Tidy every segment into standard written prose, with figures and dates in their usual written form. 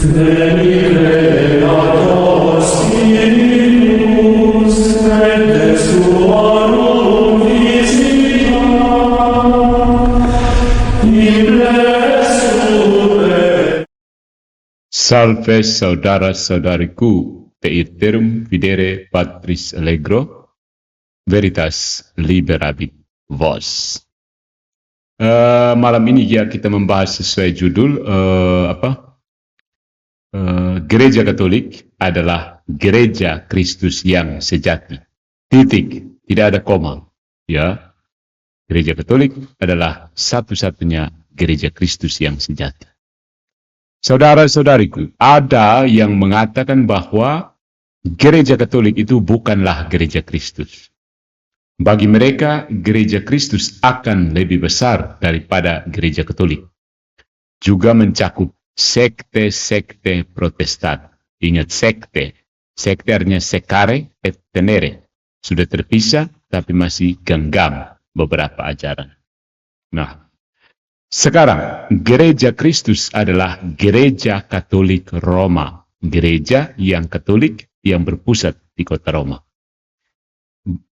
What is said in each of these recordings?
Creator Spiritus, et suorum visita, impressum. Salve saudara-saudariku, Peiterum videre Patris Allegro, Veritas Liberabit Vos. Malam ini ya kita membahas sesuai judul Gereja Katolik adalah Gereja Kristus yang sejati. Titik, tidak ada koma. Ya, Gereja Katolik adalah satu-satunya Gereja Kristus yang sejati. Saudara-saudariku, ada yang mengatakan bahwa Gereja Katolik itu bukanlah Gereja Kristus. Bagi mereka, Gereja Kristus akan lebih besar daripada Gereja Katolik. Juga mencakup sekte-sekte Protestan. Ingat sekte. Sekte artinya secare et tenere. Sudah terpisah, tapi masih genggam beberapa ajaran. Nah, sekarang, Gereja Kristus adalah Gereja Katolik Roma. Gereja yang Katolik yang berpusat di kota Roma.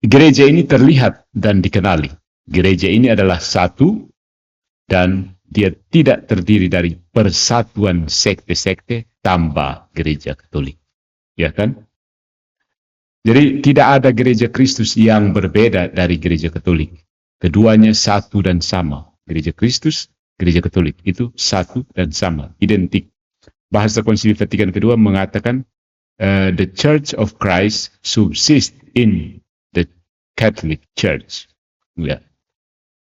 Gereja ini terlihat dan dikenali. Gereja ini adalah satu dan dia tidak terdiri dari persatuan sekte-sekte tambah Gereja Katolik. Ya kan? Jadi tidak ada Gereja Kristus yang berbeda dari Gereja Katolik. Keduanya satu dan sama. Gereja Kristus, Gereja Katolik itu satu dan sama, identik. Bahasa Konsili Vatikan kedua mengatakan the Church of Christ subsists in the Catholic Church. Ya.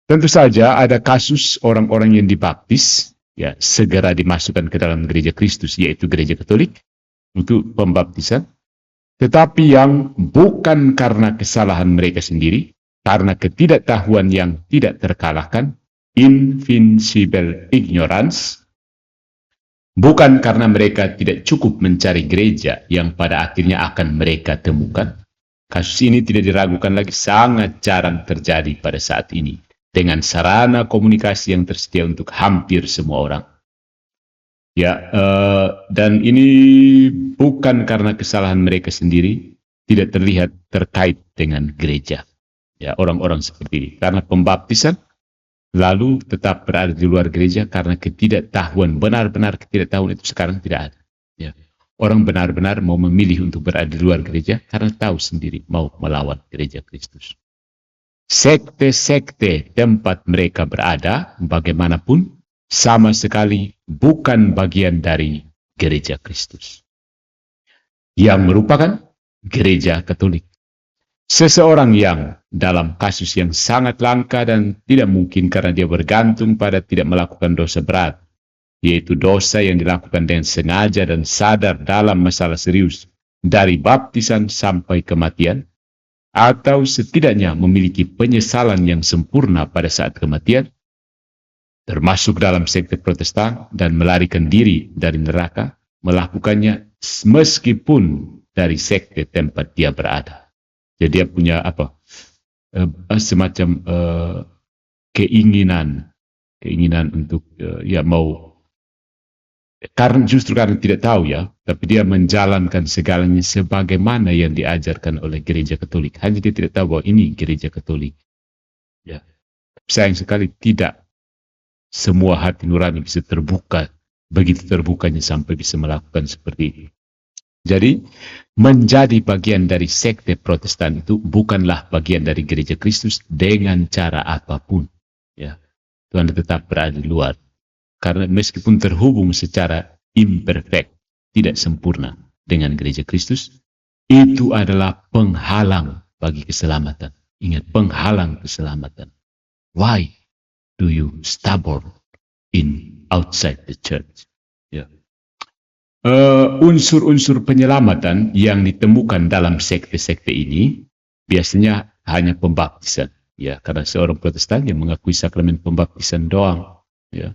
Tentu saja ada kasus orang-orang yang dibaptis, ya segera dimasukkan ke dalam Gereja Kristus, yaitu Gereja Katolik untuk pembaptisan. Tetapi yang bukan karena kesalahan mereka sendiri, karena ketidaktahuan yang tidak terkalahkan, invincible ignorance, bukan karena mereka tidak cukup mencari gereja yang pada akhirnya akan mereka temukan. Kasus ini tidak diragukan lagi, sangat jarang terjadi pada saat ini dengan sarana komunikasi yang tersedia untuk hampir semua orang. Ya, dan ini bukan karena kesalahan mereka sendiri, tidak terlihat terkait dengan gereja. Ya, orang-orang seperti ini karena pembaptisan lalu tetap berada di luar gereja karena ketidaktahuan, benar-benar ketidaktahuan itu sekarang tidak ada. Ya. Orang benar-benar mau memilih untuk berada di luar gereja karena tahu sendiri mau melawan Gereja Kristus. Sekte-sekte tempat mereka berada, bagaimanapun, sama sekali bukan bagian dari Gereja Kristus. Yang merupakan Gereja Katolik. Seseorang yang dalam kasus yang sangat langka dan tidak mungkin karena dia bergantung pada tidak melakukan dosa berat, yaitu dosa yang dilakukan dengan sengaja dan sadar dalam masalah serius, dari baptisan sampai kematian, atau setidaknya memiliki penyesalan yang sempurna pada saat kematian, termasuk dalam sekte Protestan dan melarikan diri dari neraka, melakukannya meskipun dari sekte tempat dia berada. Jadi dia punya semacam keinginan untuk mau, karena tidak tahu ya, tapi dia menjalankan segalanya sebagaimana yang diajarkan oleh Gereja Katolik. Hanya dia tidak tahu bahwa ini Gereja Katolik. Ya, sayang sekali tidak semua hati nurani bisa terbuka, begitu terbukanya sampai bisa melakukan seperti ini. Jadi, menjadi bagian dari sekte Protestan itu bukanlah bagian dari Gereja Kristus dengan cara apapun. Ya, Tuhan tetap berada di luar. Karena meskipun terhubung secara imperfect, tidak sempurna dengan Gereja Kristus, itu adalah penghalang bagi keselamatan. Ingat, penghalang keselamatan. Why do you stubborn outside the church? Ya. Unsur-unsur penyelamatan yang ditemukan dalam sekte-sekte ini biasanya hanya pembaptisan, ya, karena seorang Protestan yang mengakui sakramen pembaptisan doang, ya.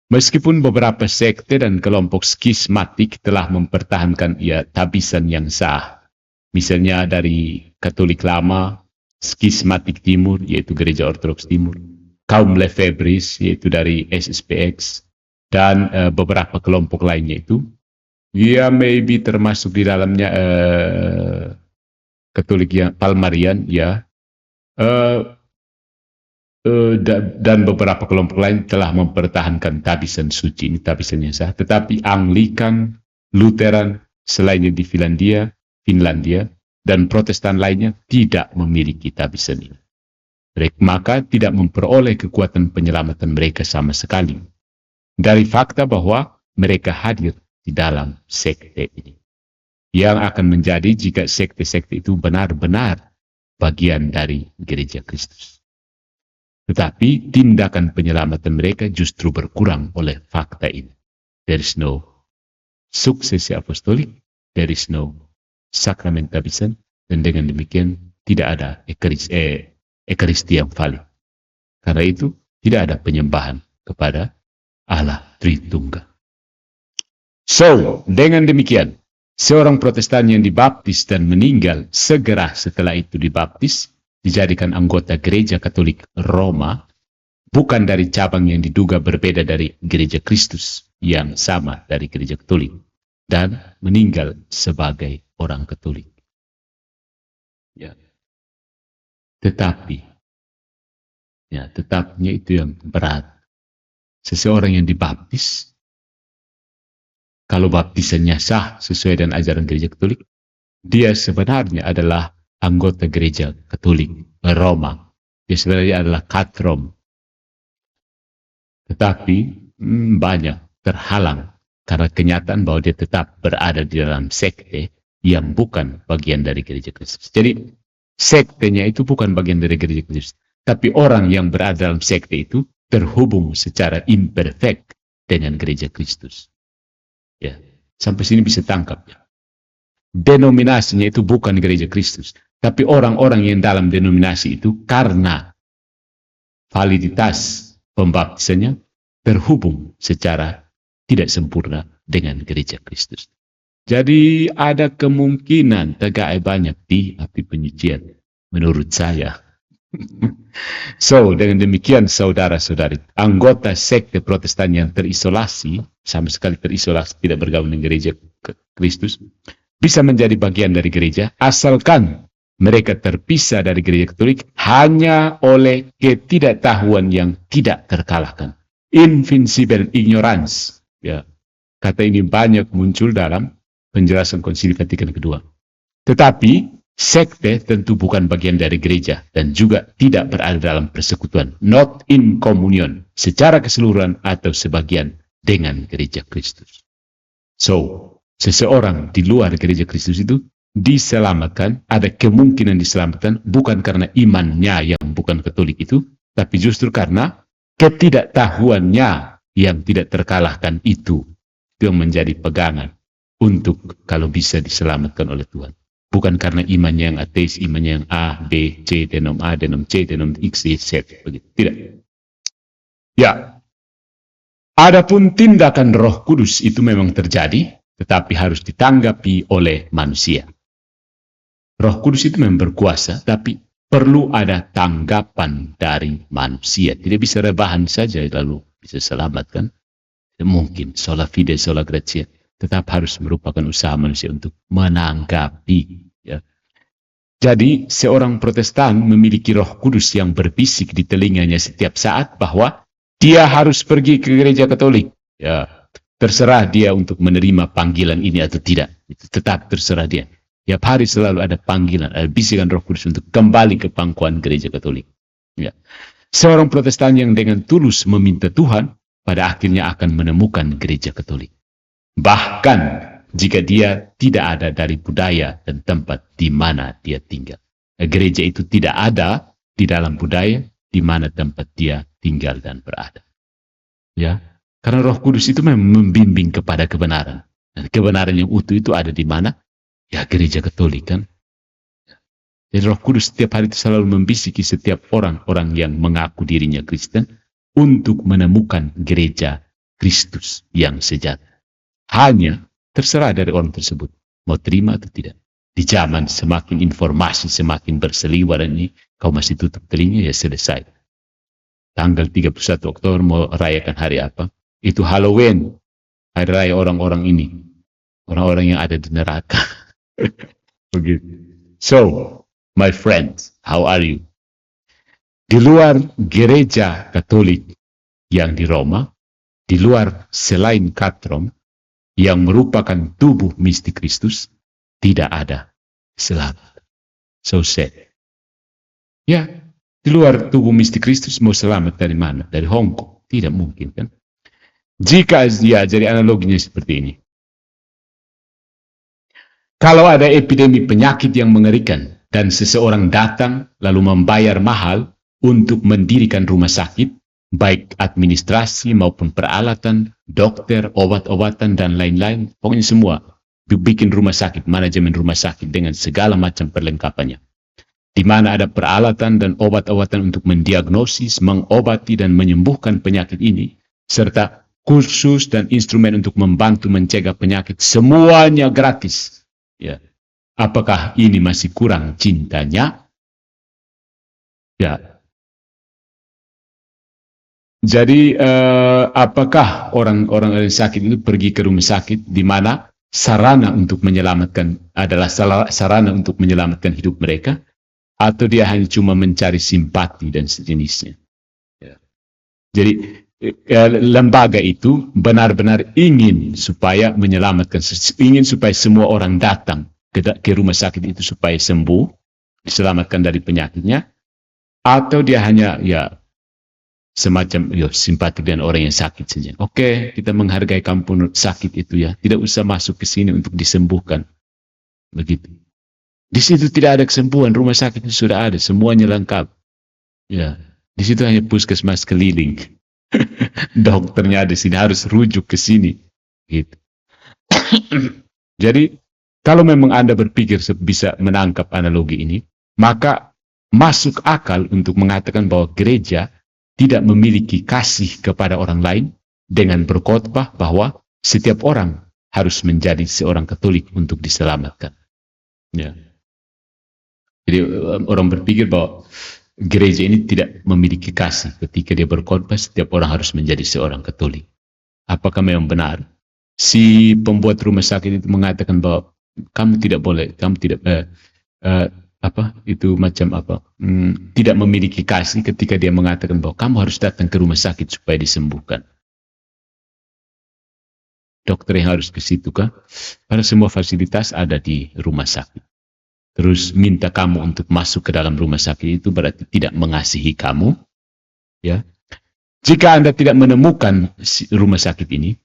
Meskipun beberapa sekte dan kelompok skismatik telah mempertahankan tabisan yang sah, misalnya dari Katolik Lama, skismatik Timur yaitu Gereja Ortodoks Timur, kaum Lefebvris yaitu dari SSPX, dan beberapa kelompok lainnya itu Ya, maybe termasuk di dalamnya Katolik yang Palmarian, ya. Eh, dan beberapa kelompok lain telah mempertahankan tabisan suci ini, tabisan yang sah. Tetapi Anglikan, Lutheran, selainnya di Finlandia, dan Protestan lainnya tidak memiliki tabisan ini. Maka tidak memperoleh kekuatan penyelamatan mereka sama sekali. Dari fakta bahwa mereka hadir di dalam sekte ini. Yang akan menjadi jika sekte-sekte itu benar-benar bagian dari gereja Kristus. Tetapi tindakan penyelamatan mereka justru berkurang oleh fakta ini. There is no suksesi apostolik, there is no sakramen tabisan, dan dengan demikian tidak ada ekaristi yang valid. Karena itu tidak ada penyembahan kepada Allah Tritunggal. So, dengan demikian, seorang Protestan yang dibaptis dan meninggal segera setelah itu dibaptis, dijadikan anggota gereja Katolik Roma, bukan dari cabang yang diduga berbeda dari gereja Kristus yang sama dari gereja Katolik, dan meninggal sebagai orang Katolik. Ya. Tetapnya itu yang berat. Seseorang yang dibaptis, kalau baptisannya sah sesuai dengan ajaran gereja Katolik, dia sebenarnya adalah anggota gereja Katolik Roma. Dia sebenarnya adalah katrom. Tetapi banyak terhalang karena kenyataan bahwa dia tetap berada di dalam sekte yang bukan bagian dari gereja Kristus. Jadi sektenya itu bukan bagian dari gereja Kristus. Tapi orang yang berada dalam sekte itu terhubung secara imperfect dengan gereja Kristus. Ya, sampai sini bisa tangkap ya. Denominasinya itu bukan gereja Kristus, tapi orang-orang yang dalam denominasi itu karena validitas pembaptisannya terhubung secara tidak sempurna dengan gereja Kristus. Jadi ada kemungkinan tegak banyak di api penyucian menurut saya. So, dengan demikian saudara-saudari, anggota sekte Protestan yang terisolasi, sama sekali terisolasi, tidak bergabung dengan gereja Kristus, bisa menjadi bagian dari gereja, asalkan mereka terpisah dari gereja Katolik hanya oleh ketidaktahuan yang tidak terkalahkan. Invincible ignorance. Ya, kata ini banyak muncul dalam penjelasan Konsili Vatikan II. Tetapi sekte tentu bukan bagian dari gereja dan juga tidak berada dalam persekutuan, not in communion, secara keseluruhan atau sebagian dengan gereja Kristus. So, seseorang di luar gereja Kristus itu diselamatkan, ada kemungkinan diselamatkan bukan karena imannya yang bukan Katolik itu, tapi justru karena ketidaktahuannya yang tidak terkalahkan itu yang menjadi pegangan untuk kalau bisa diselamatkan oleh Tuhan. Bukan karena imannya yang ateis, imannya yang A, B, C, denom A, denom C, denom X, Y, Z. Begitu. Tidak. Ya. Adapun tindakan Roh Kudus itu memang terjadi, tetapi harus ditanggapi oleh manusia. Roh Kudus itu memang berkuasa, tapi perlu ada tanggapan dari manusia. Tidak bisa rebahan saja lalu bisa selamatkan. Mungkin sola fide, sola gratia. Tetap harus merupakan usaha manusia untuk menanggapi. Ya. Jadi, seorang Protestan memiliki Roh Kudus yang berbisik di telinganya setiap saat bahwa dia harus pergi ke gereja Katolik. Ya, terserah dia untuk menerima panggilan ini atau tidak. Itu tetap terserah dia. Tiap hari selalu ada panggilan, ada bisikan Roh Kudus untuk kembali ke pangkuan gereja Katolik. Ya. Seorang Protestan yang dengan tulus meminta Tuhan, pada akhirnya akan menemukan gereja Katolik. Bahkan jika dia tidak ada dari budaya dan tempat di mana dia tinggal. Gereja itu tidak ada di dalam budaya di mana tempat dia tinggal dan berada. Ya, karena Roh Kudus itu memang membimbing kepada kebenaran. Dan kebenaran yang utuh itu ada di mana? Ya, gereja Katolik kan. Jadi Roh Kudus setiap hari itu selalu membisiki setiap orang-orang yang mengaku dirinya Kristen untuk menemukan gereja Kristus yang sejati. Hanya terserah dari orang tersebut mau terima atau tidak. Di zaman semakin informasi semakin berseliweran ini, kau masih tutup telinga, ya selesai. Tanggal 31 Oktober mau rayakan hari apa? Itu Halloween, hari raya orang-orang ini. orang-orang yang ada di neraka. Begitu. So, my friends, how are you? Di luar gereja Katolik yang di Roma, di luar selain katedral yang merupakan tubuh mistik Kristus, tidak ada selamat. So sad. Ya, di luar tubuh mistik Kristus mau selamat dari mana? Dari Hong Kong? Tidak mungkin kan? Jika dia jadi analoginya seperti ini. Kalau ada epidemi penyakit yang mengerikan dan seseorang datang lalu membayar mahal untuk mendirikan rumah sakit, baik administrasi maupun peralatan, dokter, obat-obatan, dan lain-lain, pokoknya semua, bikin rumah sakit, manajemen rumah sakit dengan segala macam perlengkapannya. Di mana ada peralatan dan obat-obatan untuk mendiagnosis, mengobati, dan menyembuhkan penyakit ini, serta kursus dan instrumen untuk membantu mencegah penyakit, semuanya gratis. Ya. Apakah ini masih kurang cintanya? Ya. Jadi, apakah orang-orang yang sakit itu pergi ke rumah sakit di mana sarana untuk menyelamatkan adalah sarana untuk menyelamatkan hidup mereka, atau dia hanya cuma mencari simpati dan sejenisnya? Ya. Jadi, lembaga itu benar-benar ingin supaya menyelamatkan, ingin supaya semua orang datang ke rumah sakit itu supaya sembuh, diselamatkan dari penyakitnya, atau dia hanya semacam simpati dengan orang yang sakit saja. Oke, kita menghargai kamu sakit itu ya, tidak usah masuk ke sini untuk disembuhkan. Begitu. Di situ tidak ada kesembuhan, rumah sakit itu sudah ada, semuanya lengkap. Ya, di situ hanya puskesmas keliling. Dokternya ada di sini, harus rujuk ke sini. Gitu. Jadi, kalau memang Anda berpikir bisa menangkap analogi ini, maka masuk akal untuk mengatakan bahwa gereja tidak memiliki kasih kepada orang lain dengan berkhotbah bahwa setiap orang harus menjadi seorang Katolik untuk diselamatkan. Ya. Jadi orang berpikir bahwa gereja ini tidak memiliki kasih ketika dia berkhotbah setiap orang harus menjadi seorang Katolik. Apakah memang benar? Si pembuat rumah sakit itu mengatakan bahwa kamu tidak boleh, kamu tidak tidak memiliki kasih ketika dia mengatakan bahwa kamu harus datang ke rumah sakit supaya disembuhkan. Dokter yang harus ke situ kah? Pada semua fasilitas ada di rumah sakit. Terus minta kamu untuk masuk ke dalam rumah sakit itu berarti tidak mengasihi kamu. Ya. Jika Anda tidak menemukan rumah sakit ini,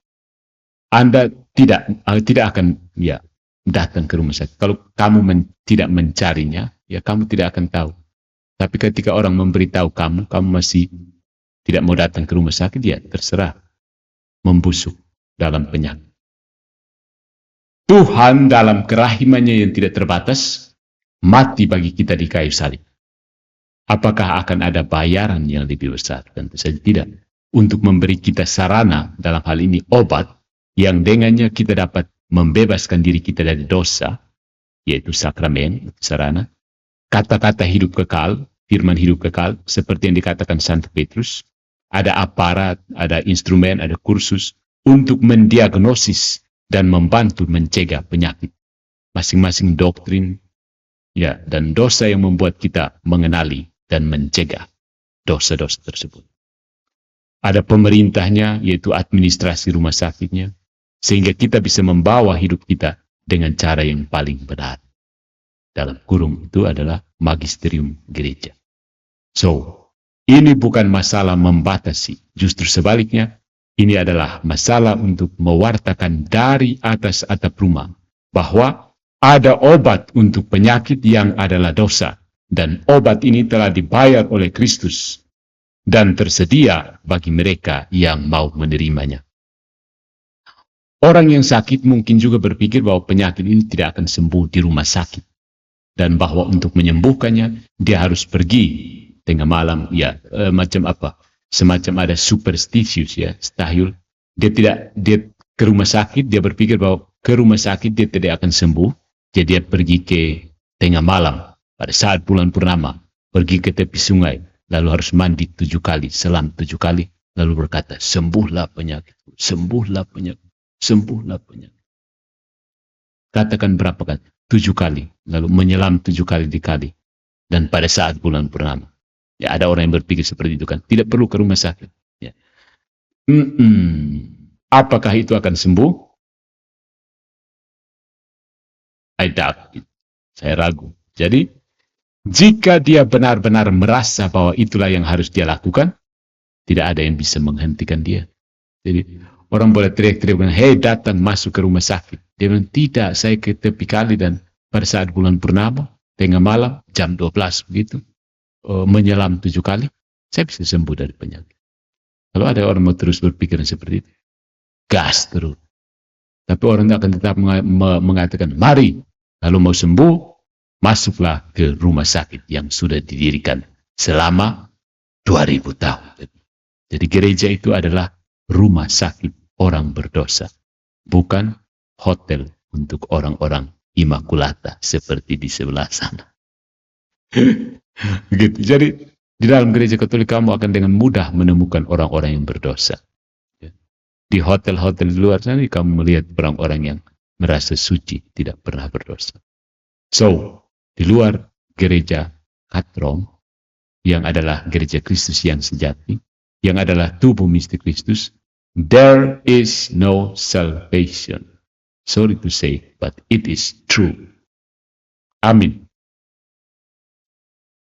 Anda tidak akan datang ke rumah sakit. Kalau kamu tidak mencarinya, ya kamu tidak akan tahu. Tapi ketika orang memberitahu kamu masih tidak mau datang ke rumah sakit, ya terserah. Membusuk dalam penyakit. Tuhan dalam kerahimannya yang tidak terbatas, mati bagi kita di kayu salib. Apakah akan ada bayaran yang lebih besar? Tentu saja tidak. Untuk memberi kita sarana, dalam hal ini obat, yang dengannya kita dapat membebaskan diri kita dari dosa, yaitu sakramen, sarana, kata-kata hidup kekal, firman hidup kekal, seperti yang dikatakan Santo Petrus, ada aparat, ada instrumen, ada kursus, untuk mendiagnosis dan membantu mencegah penyakit. Masing-masing doktrin, ya, dan dosa yang membuat kita mengenali dan mencegah dosa-dosa tersebut. Ada pemerintahnya, yaitu administrasi rumah sakitnya, sehingga kita bisa membawa hidup kita dengan cara yang paling benar. Dalam kurung itu adalah magisterium gereja. So, ini bukan masalah membatasi, justru sebaliknya, ini adalah masalah untuk mewartakan dari atas atap rumah bahwa ada obat untuk penyakit yang adalah dosa, dan obat ini telah dibayar oleh Kristus dan tersedia bagi mereka yang mau menerimanya. Orang yang sakit mungkin juga berpikir bahwa penyakit ini tidak akan sembuh di rumah sakit, dan bahwa untuk menyembuhkannya dia harus pergi tengah malam, semacam ada superstitious, stahil. Dia ke rumah sakit, dia berpikir bahwa ke rumah sakit dia tidak akan sembuh. Jadi dia pergi ke tengah malam, pada saat bulan purnama, pergi ke tepi sungai, lalu harus mandi 7 kali, selam 7 kali, lalu berkata, sembuhlah penyakitku, sembuhlah penyakitku, sembuhlah penyakitku. Katakan berapa kali? 7 kali. Lalu menyelam 7 kali dikali. Dan pada saat bulan purnama. Ya, ada orang yang berpikir seperti itu kan. Tidak perlu ke rumah sakit. Ya. Apakah itu akan sembuh? I doubt it. Saya ragu. Jadi, jika dia benar-benar merasa bahwa itulah yang harus dia lakukan, tidak ada yang bisa menghentikan dia. Jadi, orang boleh teriak-teriak, "Hei, datang masuk ke rumah sakit." Dia bilang, "Tidak, saya ke tepi kali dan pada saat bulan purnama, tengah malam, jam 12 begitu, menyelam 7 kali, saya bisa sembuh dari penyakit." Kalau ada orang mau terus berpikir seperti itu, gas terus. Tapi orang akan tetap mengatakan, "Mari, kalau mau sembuh, masuklah ke rumah sakit yang sudah didirikan selama 2000 tahun. Jadi gereja itu adalah rumah sakit orang berdosa, bukan hotel untuk orang-orang imakulata seperti di sebelah sana. Begitu. Jadi di dalam gereja Katolik kamu akan dengan mudah menemukan orang-orang yang berdosa. Di hotel-hotel di luar sana kamu melihat orang-orang yang merasa suci, tidak pernah berdosa. So, di luar gereja Katron, yang adalah gereja Kristus yang sejati, yang adalah tubuh mistik Kristus, there is no salvation. Sorry to say, but it is true. Amin.